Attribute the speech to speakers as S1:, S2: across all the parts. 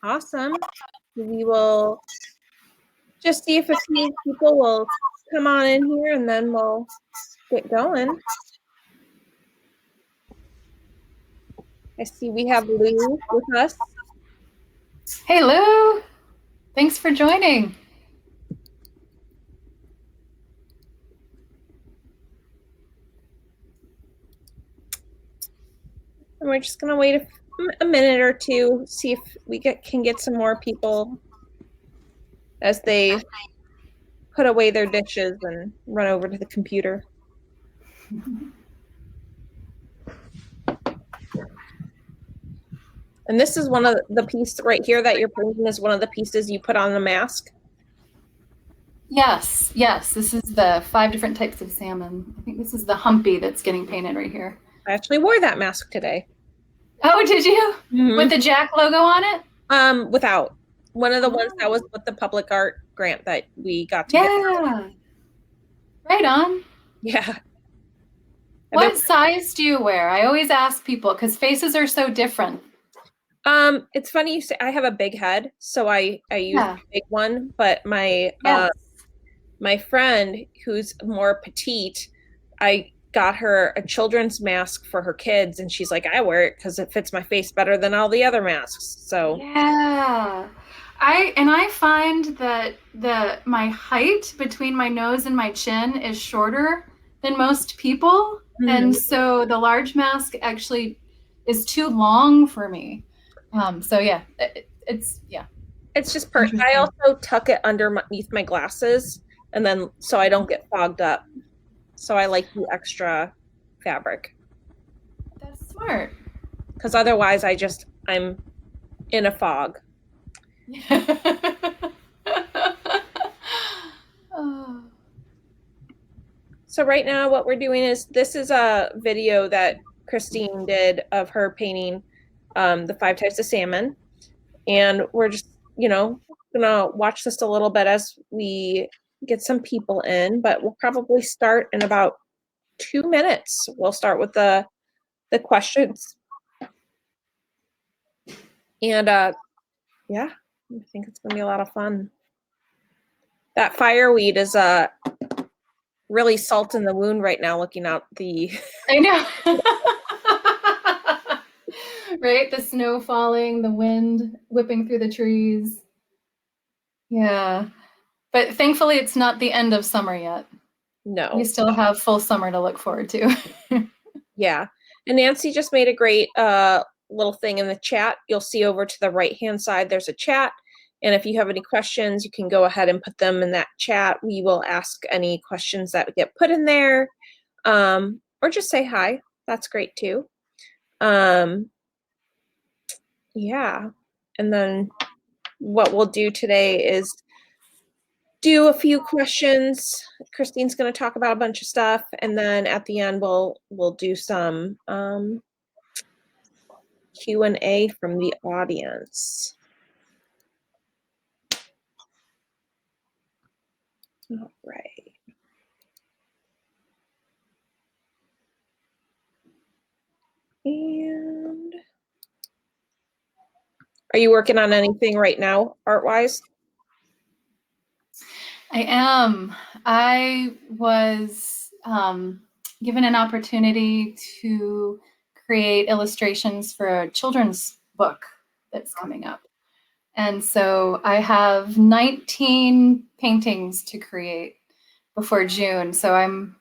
S1: Awesome. We will just see if a few people will come on in here and then we'll get going. I see we have Lou with us.
S2: Hey, Lou. Thanks for joining.
S1: And we're just going to wait a minute or two, see if we can get some more people as they put away their dishes and run over to the computer. And this is one of the pieces right here that you're painting is one of the pieces you put on the mask?
S2: Yes. This is the 5 different types of salmon. I think this is the humpy that's getting painted right here.
S1: I actually wore that mask today.
S2: Oh, did you?
S1: Mm-hmm.
S2: With the Jack logo on it?
S1: Without. One of the ones that was with the public art grant that we got to
S2: get. Right on.
S1: Yeah.
S2: What size do you wear? I always ask people because faces are so different.
S1: It's funny you say I have a big head, so I use a big one, but my my friend who's more petite, I got her a children's mask for her kids, and she's like, I wear it because it fits my face better than all the other masks. So
S2: yeah, I find that my height between my nose and my chin is shorter than most people, and so the large mask actually is too long for me. So yeah, it's
S1: just perfect. I also tuck it underneath my glasses, and then so I don't get fogged up. So I like the extra fabric.
S2: That's smart.
S1: Because otherwise I'm in a fog.
S2: Oh.
S1: So right now what we're doing is, this is a video that Christine did of her painting the 5 types of salmon. And we're just, gonna watch this a little bit as we get some people in, but we'll probably start in about 2 minutes. We'll start with the questions. And yeah, I think it's gonna be a lot of fun. That fireweed is really salt in the wound right now, looking out the
S2: I know. Right? The snow falling, the wind whipping through the trees. Yeah. But thankfully it's not the end of summer yet.
S1: No.
S2: We still have full summer to look forward to.
S1: Yeah. And Nancy just made a great little thing in the chat. You'll see over to the right-hand side, there's a chat. And if you have any questions, you can go ahead and put them in that chat. We will ask any questions that get put in there. Or just say hi. That's great too. Yeah. And then what we'll do today is do a few questions. Christine's going to talk about a bunch of stuff, and then at the end we'll do some Q&A from the audience. All right. And are you working on anything right now, art-wise?
S2: I am. I was given an opportunity to create illustrations for a children's book that's coming up. And so I have 19 paintings to create before June. So I'm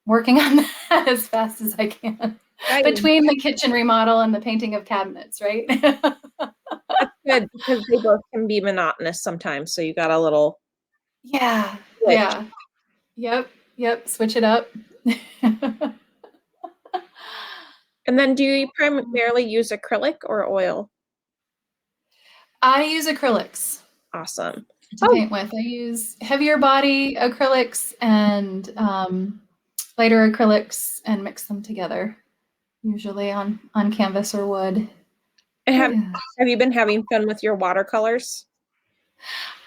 S2: working on that as fast as I can. Right. Between the kitchen remodel and the painting of cabinets, right?
S1: That's good, because they both can be monotonous sometimes. So you got a little
S2: switch. Yeah. Yep. Switch it up.
S1: And then do you primarily use acrylic or oil?
S2: I use acrylics.
S1: Awesome.
S2: To paint with. I use heavier body acrylics and lighter acrylics and mix them together, usually on canvas or wood.
S1: And have you been having fun with your watercolors?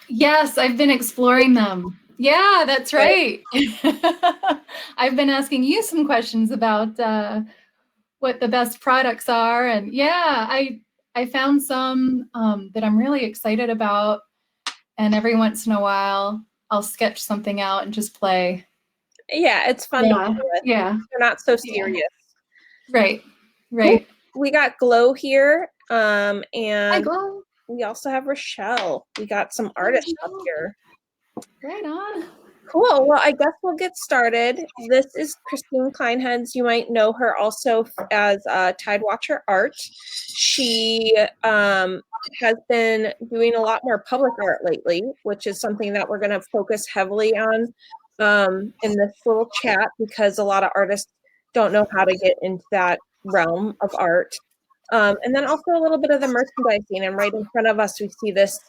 S2: Yes, I've been exploring them. Yeah, that's right. I've been asking you some questions about what the best products are, and yeah, I found some that I'm really excited about, and every once in a while I'll sketch something out and just play.
S1: Yeah, it's fun to play with.
S2: Yeah,
S1: They're not so
S2: yeah.
S1: serious.
S2: Right,
S1: Cool.
S2: right.
S1: We got Glow here,
S2: Hi,
S1: and
S2: Glow.
S1: we also have Rochelle. We got some
S2: Hi,
S1: artists up
S2: Rochelle.
S1: here.
S2: Right on.
S1: Cool. Well, I guess we'll get started. This is Christine Kleinhenz. You might know her also as Tidewatcher Art. She has been doing a lot more public art lately, which is something that we're going to focus heavily on in this little chat because a lot of artists don't know how to get into that realm of art. And then also a little bit of the merchandising. And right in front of us, we see this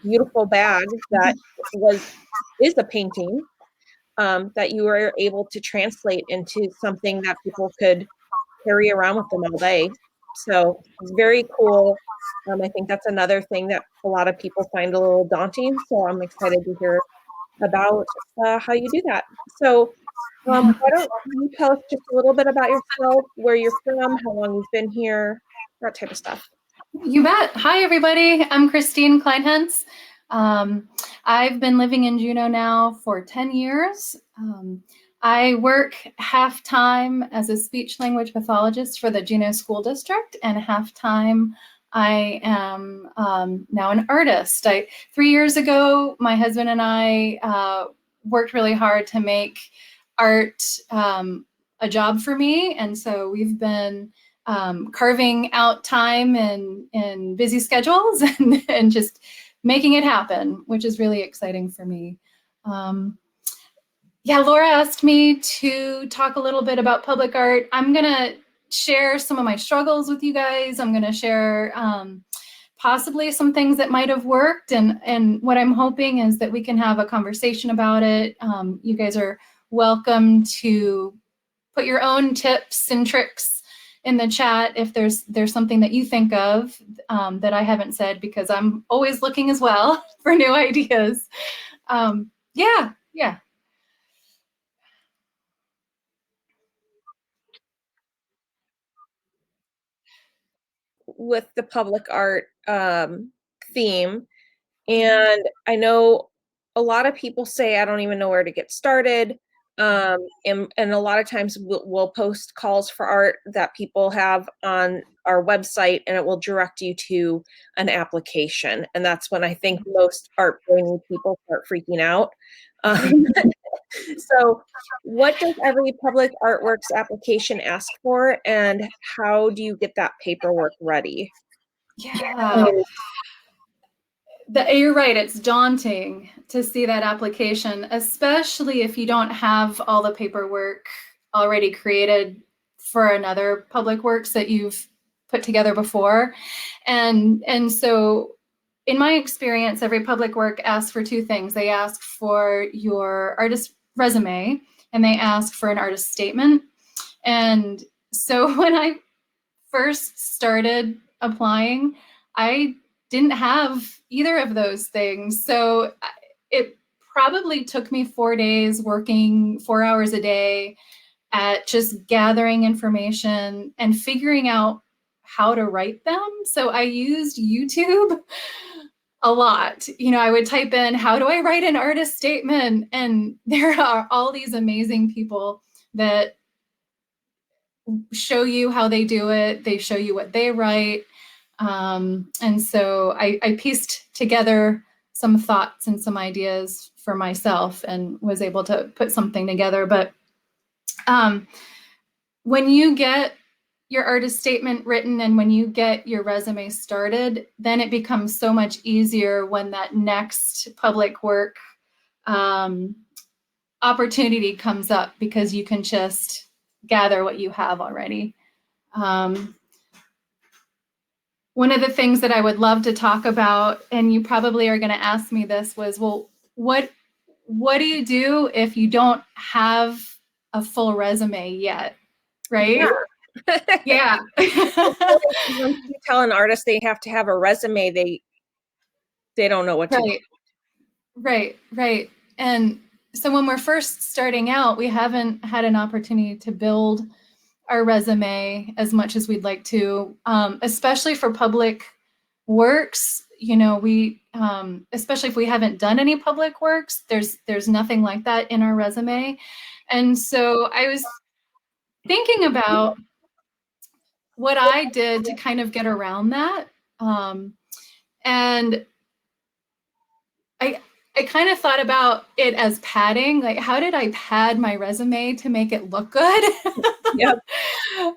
S1: beautiful bag that is a painting that you were able to translate into something that people could carry around with them all day. So it's very cool. I think that's another thing that a lot of people find a little daunting. So I'm excited to hear about how you do that. So why don't you tell us just a little bit about yourself, where you're from, how long you've been here, that type of stuff.
S2: You bet. Hi, everybody. I'm Christine Kleinhenz. I've been living in Juneau now for 10 years. I work half-time as a speech language pathologist for the Juneau School District, and half-time I am now an artist. 3 years ago, my husband and I worked really hard to make art a job for me, and so we've been carving out time in busy schedules and just making it happen, which is really exciting for me. Yeah, Laura asked me to talk a little bit about public art. I'm gonna share some of my struggles with you guys. I'm gonna share possibly some things that might have worked, and what I'm hoping is that we can have a conversation about it. You guys are welcome to put your own tips and tricks in the chat if there's something that you think of that I haven't said, because I'm always looking as well for new ideas. Yeah.
S1: With the public art theme. And I know a lot of people say, I don't even know where to get started. And a lot of times we'll post calls for art that people have on our website, and it will direct you to an application. And that's when I think most art brainy people start freaking out. So what does every public artworks application ask for, and how do you get that paperwork ready?
S2: Yeah. You're right. It's daunting to see that application, especially if you don't have all the paperwork already created for another public works that you've put together before. And so in my experience, every public work asks for two things. They ask for your artist resume, and they ask for an artist statement. And so when I first started applying, I didn't have either of those things. So it probably took me 4 days working 4 hours a day at just gathering information and figuring out how to write them. So I used YouTube a lot. I would type in, how do I write an artist statement? And there are all these amazing people that show you how they do it. They show you what they write. And so I pieced together some thoughts and some ideas for myself and was able to put something together. But when you get your artist statement written and when you get your resume started, then it becomes so much easier when that next public work opportunity comes up, because you can just gather what you have already. One of the things that I would love to talk about, and you probably are going to ask me this, was, well, what do you do if you don't have a full resume yet? Right? Yeah.
S1: Once you tell an artist they have to have a resume, they don't know what to do.
S2: Right. And so when we're first starting out, we haven't had an opportunity to build our resume as much as we'd like to, especially for public works. You know, we, especially if we haven't done any public works, there's nothing like that in our resume. And so I was thinking about what I did to kind of get around that. And I kind of thought about it as padding. Like, how did I pad my resume to make it look good?
S1: Yep.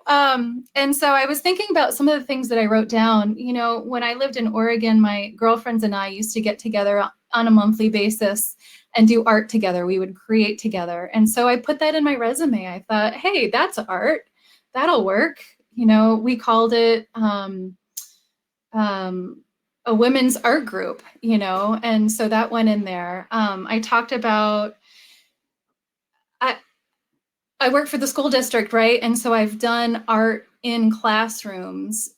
S2: And so I was thinking about some of the things that I wrote down. You know, when I lived in Oregon, my girlfriends and I used to get together on a monthly basis and do art together. We would create together. And so I put that in my resume. I thought, hey, that's art. That'll work. You know, we called it a women's art group, you know, and so that went in there. I talked about, I work for the school district, right? And so I've done art in classrooms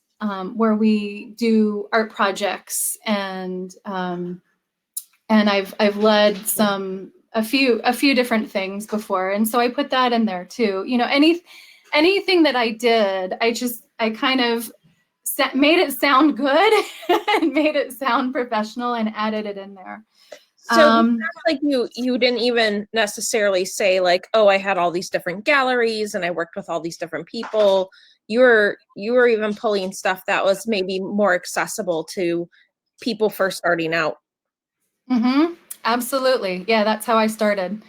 S2: where we do art projects, and I've led a few different things before, and so I put that in there too. You know, anything that I did, I kind of made it sound good and made it sound professional and added it in there.
S1: So like you didn't even necessarily say like, oh, I had all these different galleries and I worked with all these different people. You were even pulling stuff that was maybe more accessible to people first starting out.
S2: Mm-hmm. Absolutely. Yeah, that's how I started.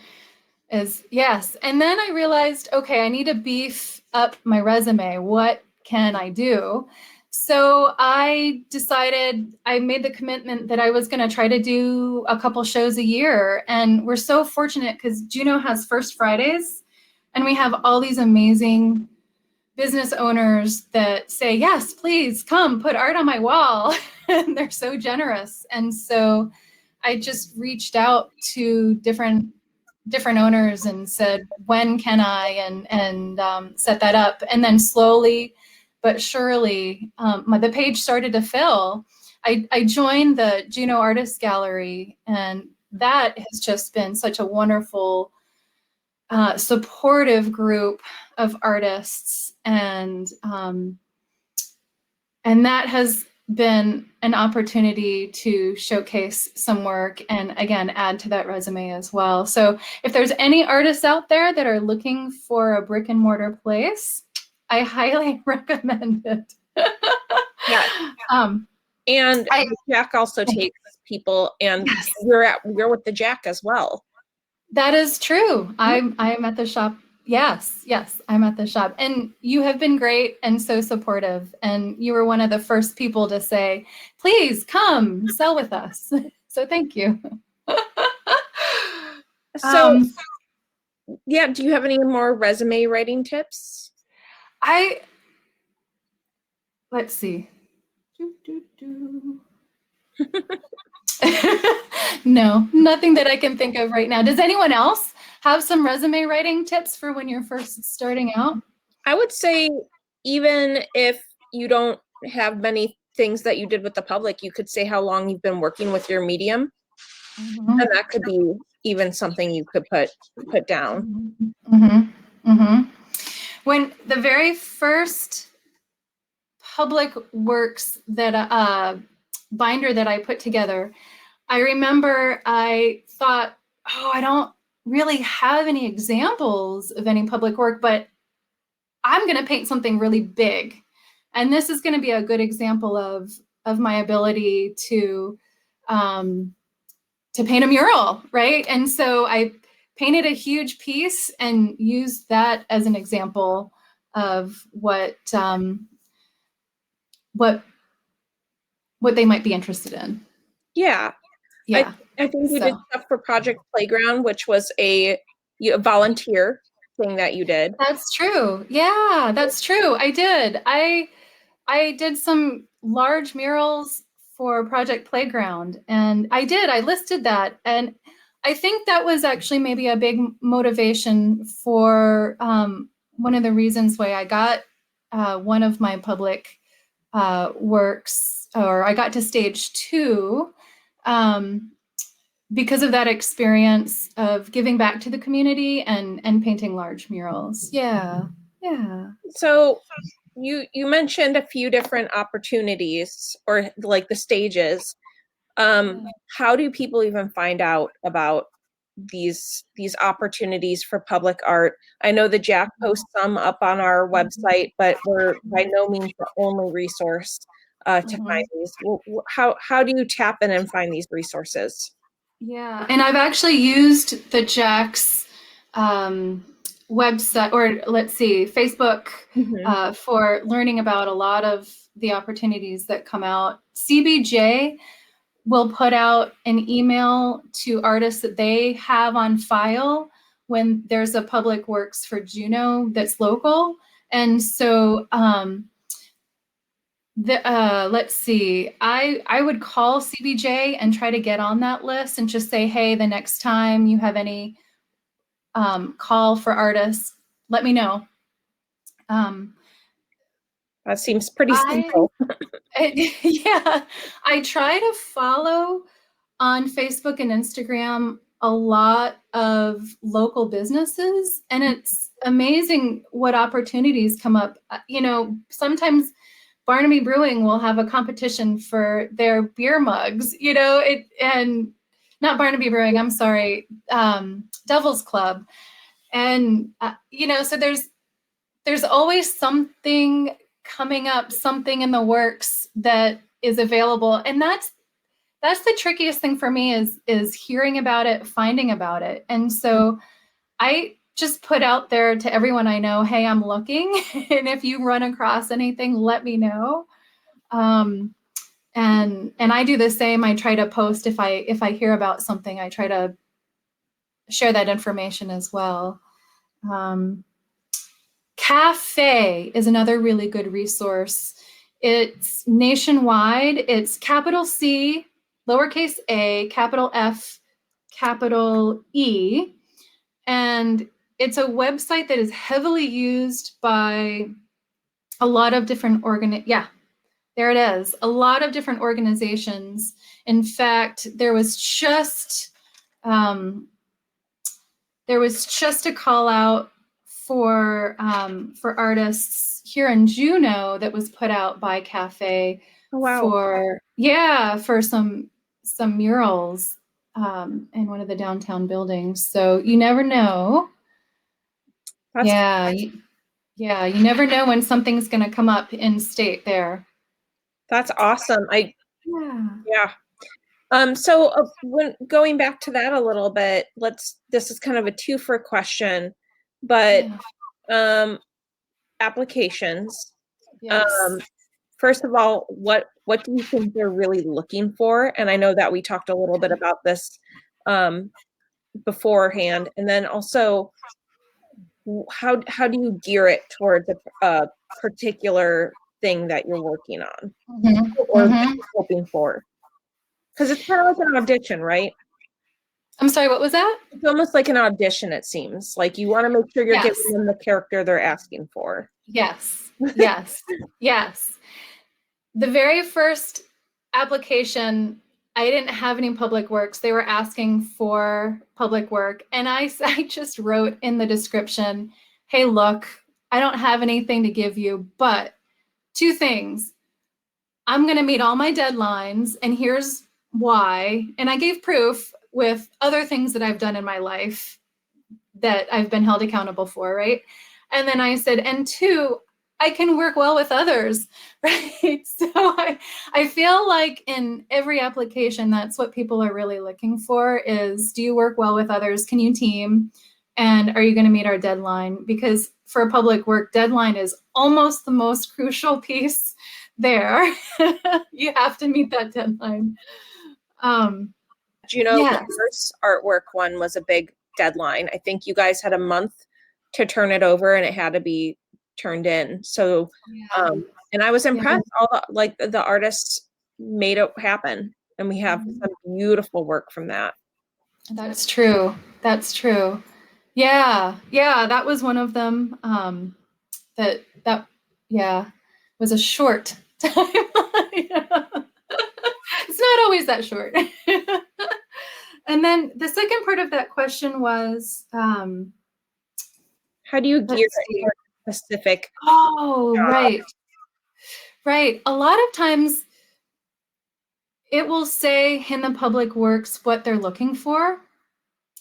S2: Yes. And then I realized, okay, I need to beef up my resume. What can I do? So I decided, I made the commitment that I was going to try to do a couple shows a year. And we're so fortunate because Juneau has First Fridays, and we have all these amazing business owners that say, yes, please come put art on my wall. And they're so generous. And so I just reached out to different owners and said, when can I, and set that up. And then slowly but surely, the page started to fill. I joined the Juneau Artist Gallery, and that has just been such a wonderful, supportive group of artists, and that has been an opportunity to showcase some work and, again, add to that resume as well. So if there's any artists out there that are looking for a brick and mortar place, I highly recommend it.
S1: Yeah. And Jack also takes people, and
S2: yes.
S1: you're with the Jack as well.
S2: That is true. I'm at the shop. Yes, I'm at the shop. And you have been great and so supportive. And you were one of the first people to say, please come sell with us. So thank you.
S1: So yeah, do you have any more resume writing tips?
S2: Let's see. No, nothing that I can think of right now. Does anyone else have some resume writing tips for when you're first starting out?
S1: I would say even if you don't have many things that you did with the public, you could say how long you've been working with your medium. Mm-hmm. And that could be even something you could put down.
S2: Mm-hmm. Mm-hmm. When the very first public works that binder that I put together, I remember I thought, oh, I don't really have any examples of any public work, but I'm going to paint something really big. And this is going to be a good example of my ability to paint a mural, right? And so I painted a huge piece and used that as an example of what they might be interested in.
S1: Yeah. I think you did stuff for Project Playground, which was a volunteer thing that you did.
S2: That's true. Yeah, that's true. I did. I did some large murals for Project Playground, and I listed that. And I think that was actually maybe a big motivation for one of the reasons why I got one of my public works, or I got to stage 2, because of that experience of giving back to the community and painting large murals. Yeah. Yeah.
S1: So you mentioned a few different opportunities or like the stages. How do people even find out about these opportunities for public art? I know the Jack posts some up on our website, but we're by no means the only resource to find these. How do you tap in and find these resources?
S2: Yeah, and I've actually used the Jack's website, or let's see, Facebook,
S1: Mhm.
S2: for learning about a lot of the opportunities that come out. CBJ will put out an email to artists that they have on file when there's a Public Works for Juneau that's local. And so let's see, I would call CBJ and try to get on that list and just say, hey, the next time you have any call for artists, let me know.
S1: That seems pretty
S2: I
S1: simple.
S2: yeah, I try to follow on Facebook and Instagram a lot of local businesses, and it's amazing what opportunities come up. You know, sometimes Barnaby Brewing will have a competition for their beer mugs, you know, and not Barnaby Brewing, I'm sorry, Devil's Club. And, you know, so there's always something coming up, something in the works that is available. And that's the trickiest thing for me is hearing about it, finding about it. And so I just put out there to everyone I know, hey, I'm looking. And if you run across anything, let me know. And I do the same. I try to post if I hear about something, I try to share that information as well. Cafe is another really good resource. It's nationwide. It's capital C, lowercase a, capital F, capital E. And it's a website that is heavily used by a lot of different there it is. A lot of different organizations. In fact, there was just a call out for artists here in Juneau that was put out by Cafe
S1: Oh, wow.
S2: for some murals in one of the downtown buildings. So you never know.
S1: That's
S2: You never know when something's going to come up in state there.
S1: that's awesome.
S2: Yeah.
S1: Yeah. So when going back to that a little bit, this is kind of a two-for question, but applications.
S2: Yes.
S1: First of all, what do you think they're really looking for? And I know that we talked a little bit about this beforehand. And then also, how do you gear it towards a particular thing that you're working on or hoping for? Because it's kind of like an audition, right?
S2: I'm sorry, what was that?
S1: It's almost like an audition, it seems. Like you want to make sure you're
S2: Yes.
S1: giving them the character they're asking for.
S2: Yes. Yes. Yes. The very first application, I didn't have any public works. They were asking for public work. And I just wrote in the description, hey, look, I don't have anything to give you, but two things. I'm going to meet all my deadlines, and here's why. And I gave proof with other things that I've done in my life that I've been held accountable for, right? And then I said, and two, I can work well with others, right? So I feel like in every application, that's what people are really looking for is, do you work well with others? Can you team? And are you going to meet our deadline? Because for a public work, deadline is almost the most crucial piece there. You have to meet that deadline.
S1: The first artwork one was a big deadline. I think you guys had a month to turn it over and it had to be turned in. So, and I was impressed. All the artists made it happen, and we have some beautiful work from that.
S2: That's true. That's true. Yeah, that was one of them. That was a short time. It's not always that short. And then the second part of that question was,
S1: how do you gear it? specific
S2: Oh,
S1: job.
S2: right. Right. A lot of times it will say in the public works what they're looking for.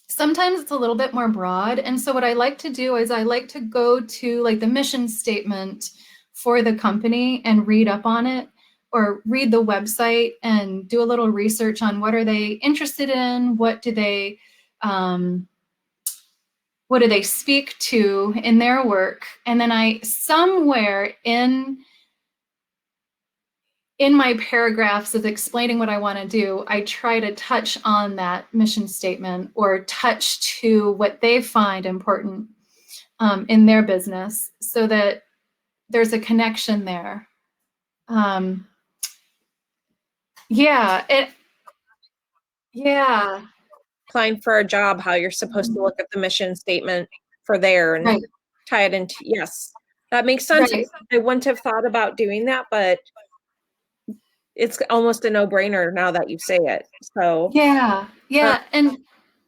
S2: Sometimes it's a little bit more broad. And so what I like to do is I like to go to like the mission statement for the company and read up on it, or read the website and do a little research on what are they interested in, what do they speak to in their work. And then I somewhere in my paragraphs of explaining what I want to do, I try to touch on that mission statement or touch to what they find important in their business, so that there's a connection there. Yeah, yeah,
S1: Applying for a job, how you're supposed to look at the mission statement for there and
S2: right,
S1: tie it into, yes, that makes sense.
S2: right.
S1: I wouldn't have thought about doing that, but it's almost a no-brainer now that you say it. So
S2: Yeah,
S1: uh,
S2: yeah, and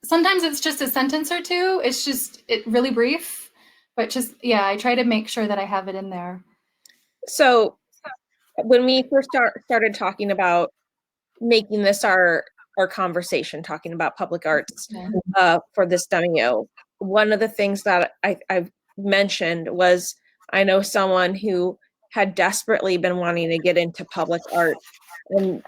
S2: sometimes it's just a sentence or two. It's just really brief, but just yeah, I try to make sure that I have it in there.
S1: so when we first started talking about making this our conversation, talking about public arts for this demo, one of the things that I've mentioned was I know someone who had desperately been wanting to get into public art, and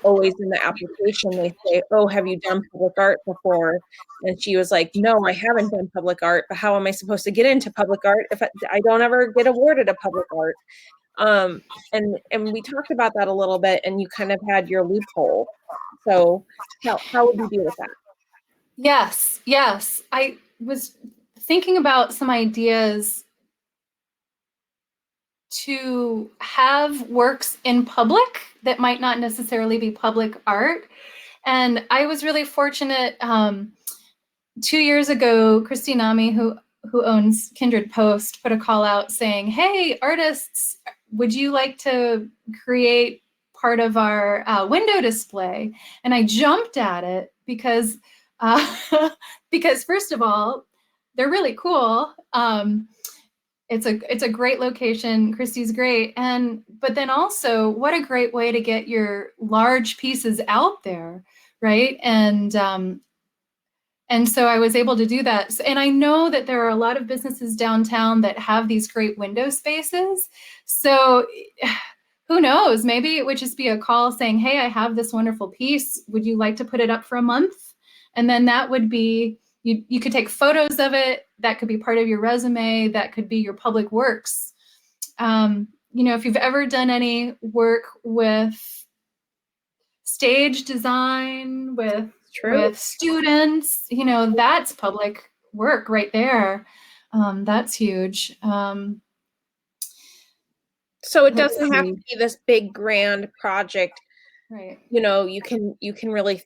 S1: always in the application they say, oh, have you done public art before? And she was like, no, I haven't done public art, but how am I supposed to get into public art if I don't ever get awarded a public art? And we talked about that a little bit, and you kind of had your loophole. So how would you deal with that?
S2: Yes, yes. I was thinking about some ideas to have works in public that might not necessarily be public art. And I was really fortunate. 2 years ago, Christine Nami, who owns Kindred Post, put a call out saying, "Hey, artists, would you like to create part of our window display?" And I jumped at it because because first of all, they're really cool. It's a great location. Christy's great, but then also, what a great way to get your large pieces out there, right? And so I was able to do that. And I know that there are a lot of businesses downtown that have these great window spaces. So who knows? Maybe it would just be a call saying, hey, I have this wonderful piece. Would you like to put it up for a month? And then that would be, you could take photos of it. That could be part of your resume. That could be your public works. If you've ever done any work with stage design, with students, that's public work right there. That's huge.
S1: So it doesn't have to be this big grand project,
S2: right?
S1: you can really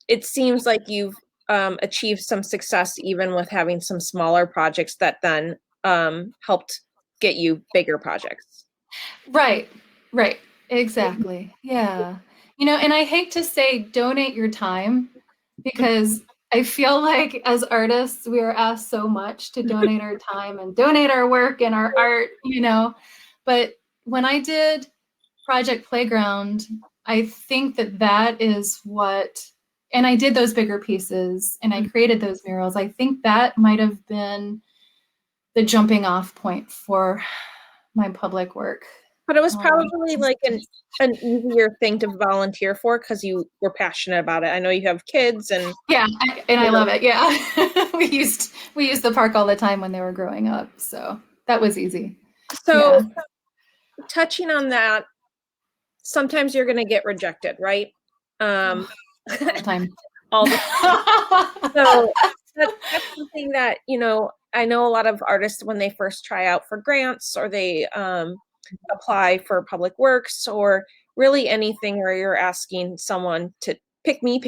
S1: it seems like you've achieved some success even with having some smaller projects that then helped get you bigger projects.
S2: Right, right, exactly. Yeah. And I hate to say donate your time, because I feel like as artists, we are asked so much to donate our time and donate our work and our art, But when I did Project Playground, I think that is what, and I did those bigger pieces and I created those murals. I think that might have been the jumping off point for my public work.
S1: But it was probably like an easier thing to volunteer for because you were passionate about it. I know you have kids, and
S2: yeah, I love it. Yeah, we used the park all the time when they were growing up, so that was easy.
S1: So
S2: yeah.
S1: touching on that, sometimes you're going to get rejected, right?
S2: All the time.
S1: All the time. So that's something that I know a lot of artists, when they first try out for grants or they apply for public works or really anything where you're asking someone to pick me,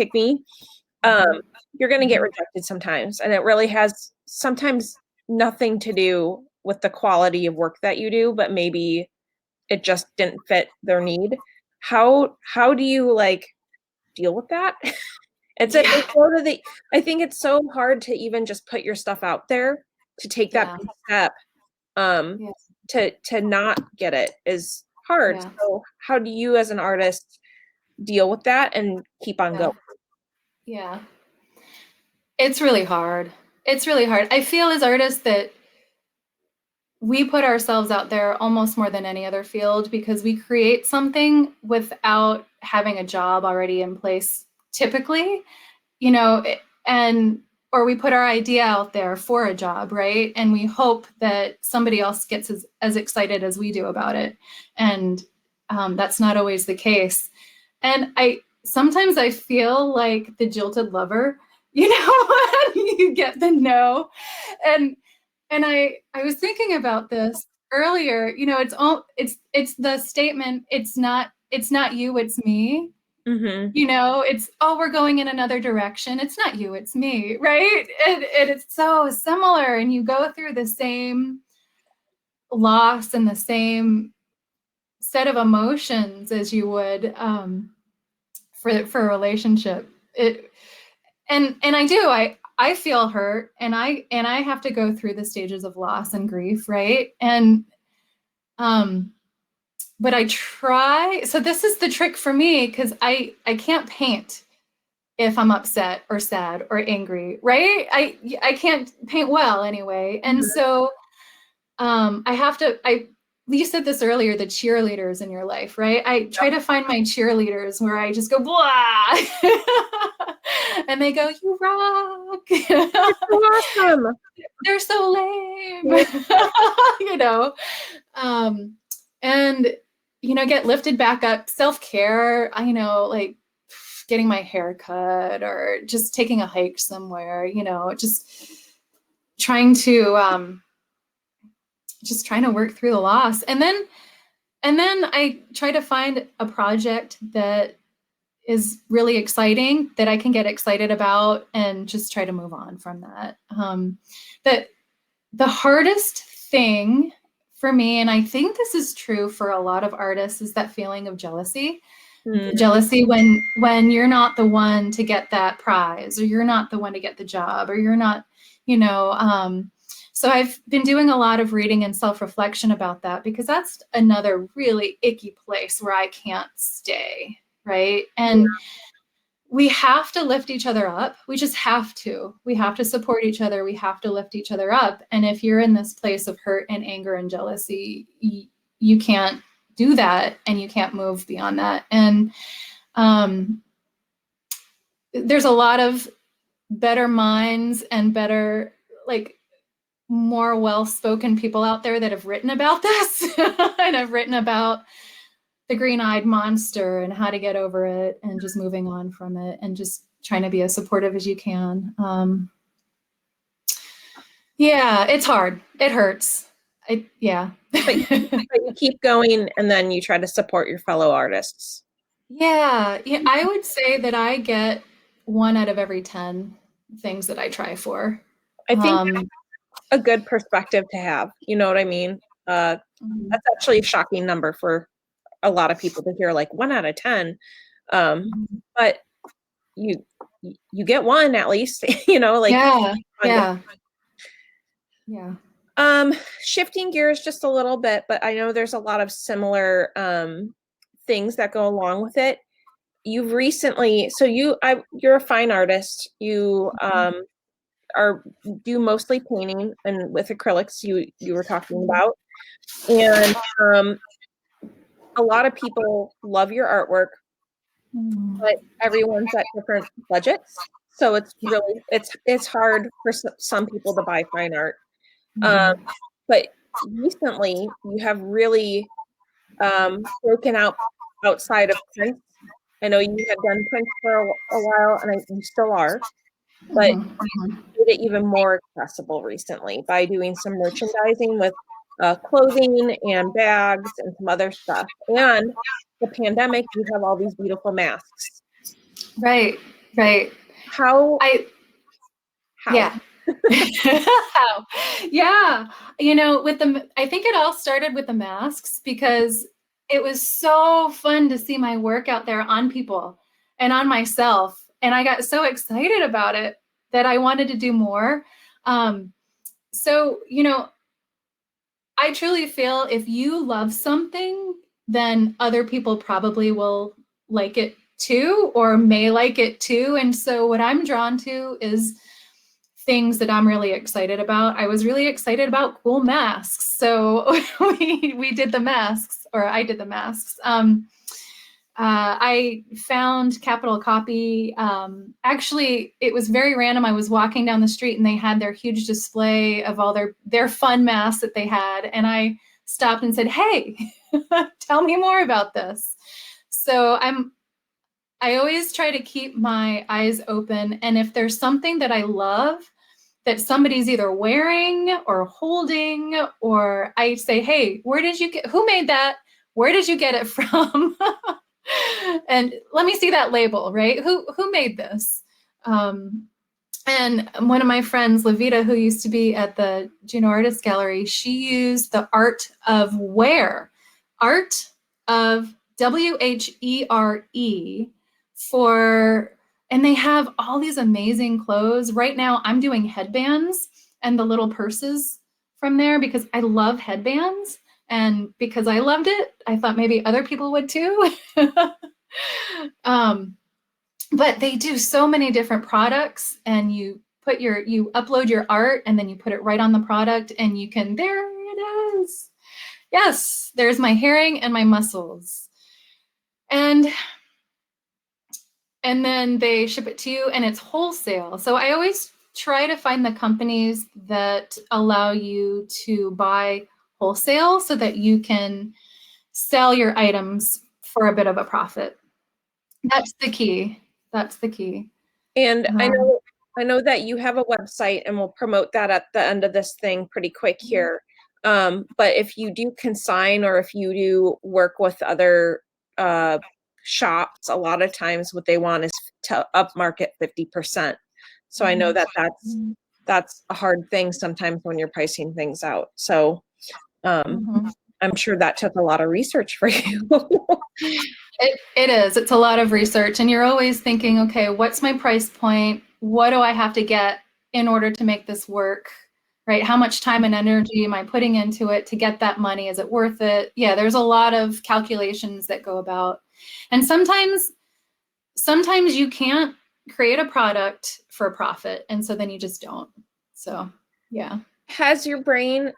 S1: you're going to get rejected sometimes, and it really has sometimes nothing to do with the quality of work that you do, but maybe it just didn't fit their need. How do you deal with that? It's I think it's so hard to even just put your stuff out there, to take that big step.
S2: Yeah.
S1: to not get it is hard.
S2: Yeah.
S1: So how do you as an artist deal with that and keep on
S2: Yeah.
S1: going?
S2: Yeah. It's really hard. It's really hard. I feel as artists that we put ourselves out there almost more than any other field because we create something without having a job already in place, typically, you know, and or we put our idea out there for a job, right? And we hope that somebody else gets as excited as we do about it. And that's not always the case. And sometimes I feel like the jilted lover, you know, when you get the no. And I was thinking about this earlier, you know, it's the statement, it's not you, it's me.
S1: Mm-hmm.
S2: You know, it's, oh, we're going in another direction. It's not you, it's me, right? And it's so similar. And you go through the same loss and the same set of emotions as you would for a relationship. And I do, I feel hurt, and I have to go through the stages of loss and grief, right? And but I try. So this is the trick for me, because I can't paint if I'm upset or sad or angry, right? I can't paint well anyway. And so I have to, you said this earlier, the cheerleaders in your life, right? I try to find my cheerleaders where I just go, blah, and they go, you rock.
S1: Awesome.
S2: They're so lame, you know? And, you know, get lifted back up, self-care, you know, like getting my hair cut or just taking a hike somewhere, you know, just trying to work through the loss. And then I try to find a project that is really exciting that I can get excited about and just try to move on from that. But the hardest thing for me, and I think this is true for a lot of artists, is that feeling of jealousy. Jealousy when you're not the one to get that prize, or you're not the one to get the job, or you're not, you know. So I've been doing a lot of reading and self-reflection about that, because that's another really icky place where I can't stay, right? And we have to lift each other up. We just have to. We have to support each other. We have to lift each other up. And if you're in this place of hurt and anger and jealousy, you can't do that, and you can't move beyond that. And there's a lot of better minds and better, like, more well-spoken people out there that have written about this and have written about the green-eyed monster and how to get over it and just moving on from it and just trying to be as supportive as you can. Yeah, it's hard. It hurts. Yeah.
S1: But you keep going, and then you try to support your fellow artists.
S2: Yeah, I would say that I get 1 out of every 10 things that I try for.
S1: I think that's a good perspective to have. You know what I mean? That's actually a shocking number for a lot of people to hear, like 1 out of 10. But you get 1 at least, you know, like.
S2: Yeah.
S1: Shifting gears just a little bit, but I know there's a lot of similar things that go along with it. You've recently, so you're a fine artist. You do mostly painting and with acrylics you were talking about. And a lot of people love your artwork, but everyone's at different budgets. So it's really, it's hard for some people to buy fine art. But recently you have really broken out outside of print. I know you had done print for a while, and you still are, but you made it even more accessible recently by doing some merchandising with clothing and bags and some other stuff. And the pandemic, you have all these beautiful masks.
S2: Right.
S1: How?
S2: Yeah. How? Yeah. You know, I think it all started with the masks, because it was so fun to see my work out there on people and on myself. And I got so excited about it that I wanted to do more. So, you know, I truly feel if you love something, then other people probably will like it too, or may like it too. And so what I'm drawn to is things that I'm really excited about. I was really excited about cool masks. So we did the masks, or I did the masks. I found Capital Copy. Actually, it was very random. I was walking down the street and they had their huge display of all their fun masks that they had. And I stopped and said, hey, tell me more about this. So I always try to keep my eyes open. And if there's something that I love that somebody's either wearing or holding, or I say, hey, who made that? Where did you get it from? And let me see that label, right? Who made this? And one of my friends, Levita, who used to be at the Juneau Artist Gallery, she used the art of wear, art of WHERE and they have all these amazing clothes. Right now, I'm doing headbands and the little purses from there because I love headbands. And because I loved it, I thought maybe other people would too. But they do so many different products, and you upload your art and then you put it right on the product and you can, there it is. Yes, there's my herring and my mussels. And then they ship it to you and it's wholesale. So I always try to find the companies that allow you to buy wholesale so that you can sell your items for a bit of a profit. That's the key. That's the key.
S1: And I know that you have a website, and we'll promote that at the end of this thing pretty quick here. But if you do consign, or if you do work with other shops, a lot of times what they want is to upmarket 50%. So I know that that's a hard thing sometimes when you're pricing things out. So I'm sure that took a lot of research for you.
S2: It is. It's a lot of research, and you're always thinking, okay, what's my price point? What do I have to get in order to make this work? Right? How much time and energy am I putting into it to get that money? Is it worth it? Yeah, there's a lot of calculations that go about. And sometimes you can't create a product for a profit, and so then you just don't. So, yeah.
S1: Has your brain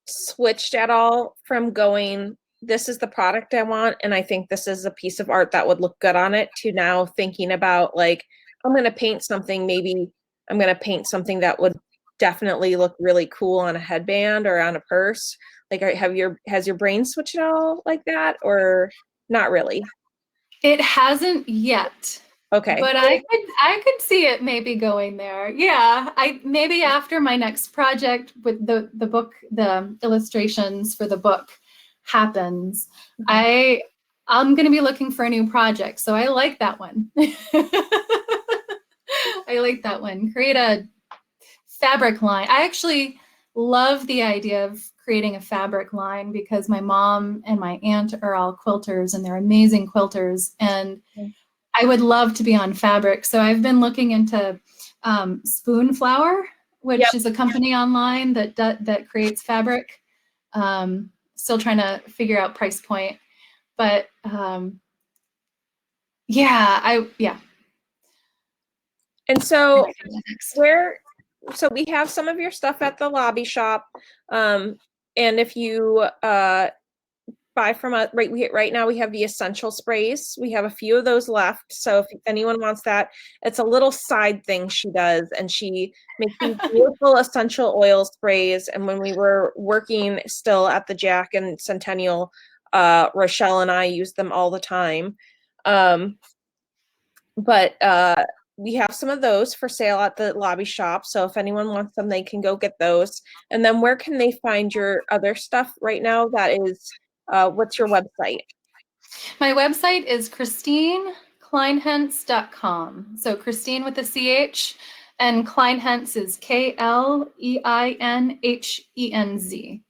S1: switched at all from going, this is the product I want, and I think this is a piece of art that would look good on it, to now thinking about, like, I'm going to paint something, maybe I'm going to paint something that would definitely look really cool on a headband or on a purse? Like, has your brain switched at all like that, or not really?
S2: It hasn't yet.
S1: Okay.
S2: But I could see it maybe going there. Yeah, maybe after my next project with the book, the illustrations for the book happens, I'm going to be looking for a new project. So I like that one. I like that one. Create a fabric line. I actually love the idea of creating a fabric line because my mom and my aunt are all quilters, and they're amazing quilters. And I would love to be on fabric. So I've been looking into Spoon Flower, which is a company online that creates fabric. Still trying to figure out price point, but yeah.
S1: And so we have some of your stuff at the lobby shop. And if you buy from us, right now we have the essential sprays. We have a few of those left. So if anyone wants that, it's a little side thing she does, and she makes these beautiful essential oil sprays. And when we were working still at the Jack and Centennial, Rochelle and I used them all the time. But we have some of those for sale at the lobby shop. So if anyone wants them, they can go get those. And then where can they find your other stuff right now? That is, what's your website?
S2: My website is KristineKleinhenz.com. So Christine with a CH, and Kleinhenz is KLEINHENZ.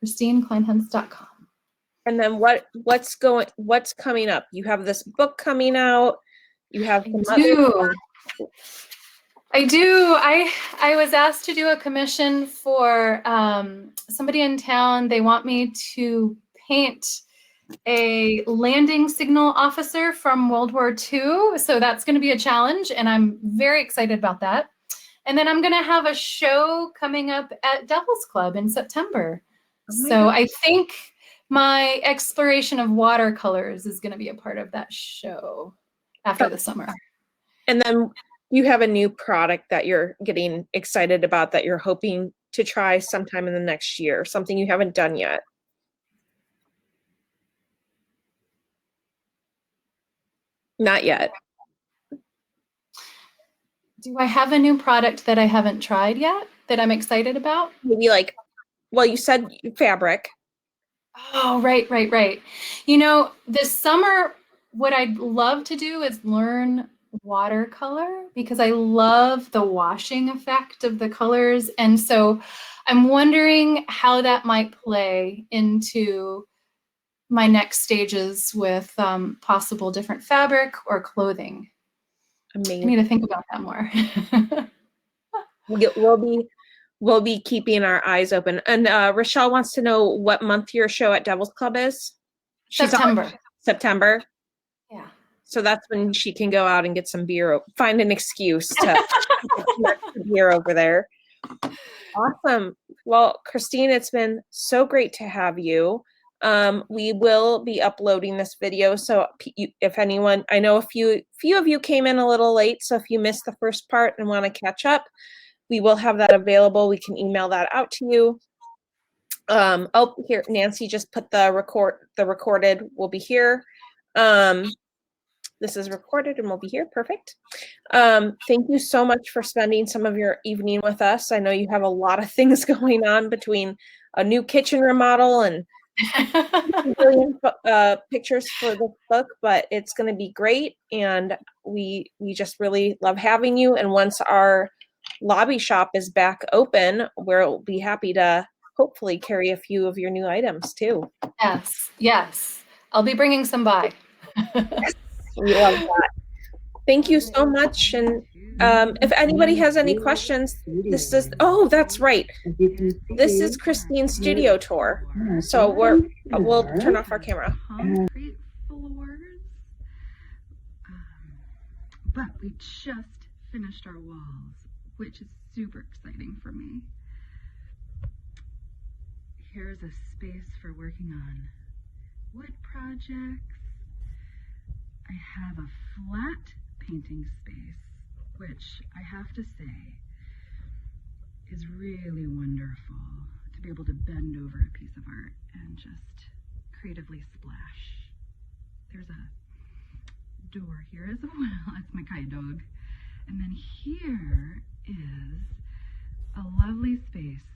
S2: KristineKleinhenz.com.
S1: And then what's coming up? You have this book coming out. You have some other.
S2: I do. I was asked to do a commission for somebody in town. They want me to paint a landing signal officer from World War II. So that's going to be a challenge, and I'm very excited about that. And then I'm going to have a show coming up at Devil's Club in September. So I think my exploration of watercolors is going to be a part of that show after the summer.
S1: And then you have a new product that you're getting excited about that you're hoping to try sometime in the next year, something you haven't done yet. Not yet.
S2: Do I have a new product that I haven't tried yet that I'm excited about?
S1: Maybe like, well, you said fabric.
S2: Oh, right. You know, this summer, what I'd love to do is learn watercolor because I love the washing effect of the colors. And so I'm wondering how that might play into my next stages with possible different fabric or clothing.
S1: Amazing.
S2: I need to think about that more.
S1: We'll be keeping our eyes open. And Rochelle wants to know what month your show at Devil's Club is.
S2: September.
S1: September.
S2: Yeah.
S1: So that's when she can go out and get some beer, find an excuse to get beer over there. Awesome. Well, Christine, it's been so great to have you. We will be uploading this video. So if anyone, I know a few of you came in a little late. So if you missed the first part and want to catch up, we will have that available. We can email that out to you. Oh, here, Nancy just put the recorded will be here. This is recorded and we'll be here. Perfect. Thank you so much for spending some of your evening with us. I know you have a lot of things going on between a new kitchen remodel and pictures for this book, but it's going to be great. And we just really love having you. And once our lobby shop is back open, we'll be happy to hopefully carry a few of your new items too.
S2: Yes. I'll be bringing some by.
S1: We love that. Thank you so much. And if anybody has any questions, this is, oh, that's right. This is Christine's studio tour. So we'll turn off our camera.
S3: Concrete floors. But we just finished our walls, which is super exciting for me. Here's a space for working on wood projects. I have a flat painting space, which I have to say is really wonderful to be able to bend over a piece of art and just creatively splash. There's a door here as well. That's my guide dog. And then here is a lovely space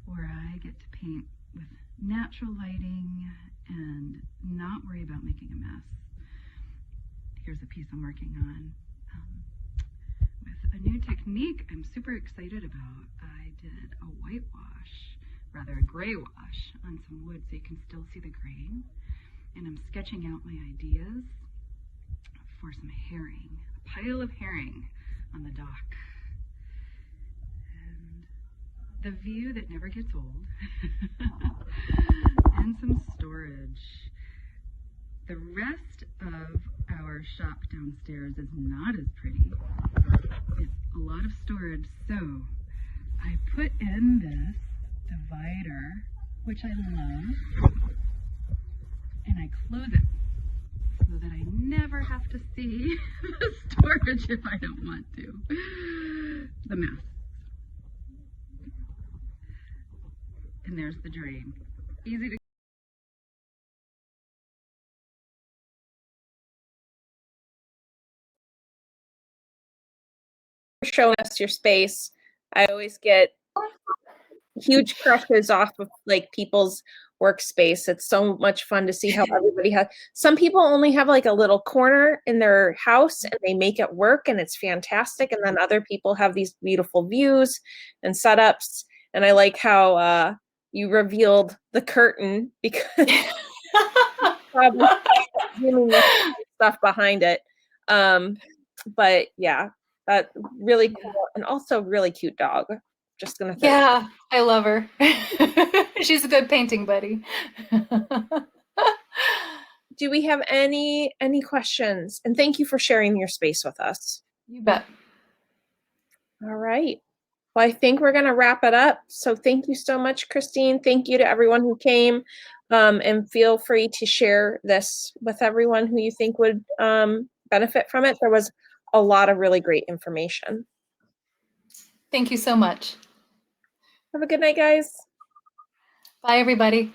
S3: where I get to paint with natural lighting and not worry about making a mess. Here's a piece I'm working on with a new technique I'm super excited about. I did a whitewash, rather a gray wash, on some wood so you can still see the grain. And I'm sketching out my ideas for some herring, a pile of herring on the dock. And the view that never gets old. And some storage. The rest of our shop downstairs is not as pretty. It's a lot of storage, so I put in this divider, which I love, and I close it so that I never have to see the storage if I don't want to. The mess. And there's the drain. Easy to
S1: showing us your space. I always get huge crushes off of like people's workspace. It's so much fun to see how everybody has. Some people only have like a little corner in their house and they make it work and it's fantastic. And then other people have these beautiful views and setups. And I like how you revealed the curtain because probably stuff behind it. But yeah, Really cool and also really cute dog. Just gonna throw
S2: Yeah, I love her. She's a good painting buddy.
S1: Do we have any questions? And thank you for sharing your space with us.
S2: You bet.
S1: All right. Well, I think we're going to wrap it up. So thank you so much, Christine. Thank you to everyone who came. And feel free to share this with everyone who you think would benefit from it. There was a lot of really great information.
S2: Thank you so much.
S1: Have a good night, guys.
S2: Bye, everybody.